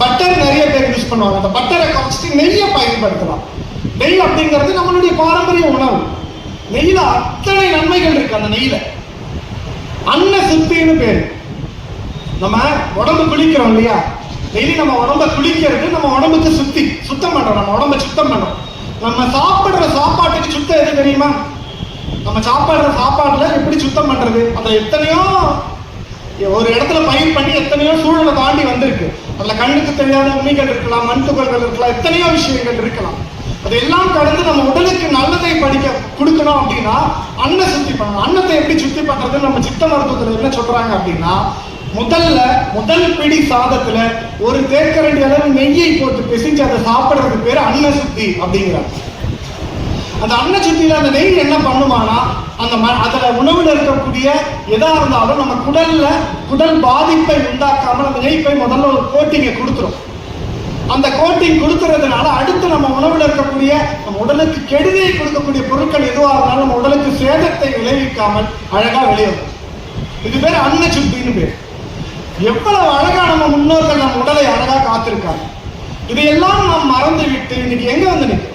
Butter நிறைய பேர் use பண்ணுவாங்க. அந்த பட்டரை குறைச்சிட்டு நெய்யை பயன்படுத்தலாம். நெய் அப்படிங்கிறது நம்மளுடைய பாரம்பரிய உணவு. நெய்யில அத்தனை நன்மைகள் இருக்கு. அந்த நெய்யில அன்ன சுத்தின்னு பேரு. நம்ம உடம்பு குளிக்கிறோம் இல்லையா, டெய்லி நம்ம உடம்ப குளிக்கிறது நம்ம உடம்புக்கு சுத்தம் பண்றோம். நம்ம உடம்ப சுத்தம் பண்றோம். நம்ம சாப்பிடுற சாப்பாட்டுக்கு சுத்தம் எது தெரியுமா? நம்ம சாப்பிடுற சாப்பாடுல எப்படி சுத்தம் பண்றது? அதுல எத்தனையோ ஒரு இடத்துல பயிர் பண்ணி எத்தனையோ சூழலை தாண்டி வந்திருக்கு. அதுல கண்ணுக்கு தெரியாத உண்மைகள் இருக்கலாம், மண் துகள்கள் இருக்கலாம், எத்தனையோ விஷயங்கள் இருக்கலாம். அதெல்லாம் கடந்து நம்ம உடலுக்கு நல்லதை கொடுக்கணும் அப்படின்னா அன்ன சுத்தி பண்ணணும். அன்னத்தை எப்படி சுத்தி பண்றது? நம்ம சித்த மருத்துவத்துல என்ன சொல்றாங்க அப்படின்னா, முதல் பிடி சாதத்துல ஒரு தேக்கரண்டி அளவு நெய்யை போட்டு பிசைஞ்சு அதை சாப்பிடுறது பேரு அன்ன சுத்தி அப்படிங்கிறாங்க. அந்த அன்ன சுத்தியில அந்த நெய் என்ன பண்ணுமானா, அதுல உணவுல இருக்கக்கூடிய எதா இருந்தாலும் நம்ம குடல் பாதிப்பை உண்டாக்காமல் அந்த நெய் போய் முதல்ல ஒரு கோட்டிங்கை கொடுத்துரும். அந்த கோட்டிங் கொடுத்துறதுனால அடுத்து நம்ம உணவுல இருக்கக்கூடிய நம்ம உடலுக்கு கெடுதியை கொடுக்கக்கூடிய பொருட்கள் எதுவாக இருந்தாலும் நம்ம உடலுக்கு சேதத்தை விளைவிக்காமல் அழகா வெளியேறும். இது பேர் அன்ன சுத்தின்னு பேர். எவ்வளவு அழகா நம்ம முன்னோர்கள் நம்ம உடலை அழகா காத்திருக்காங்க. இதையெல்லாம் நாம் மறந்து விட்டு இன்னைக்கு எங்க வந்து நிற்கும்?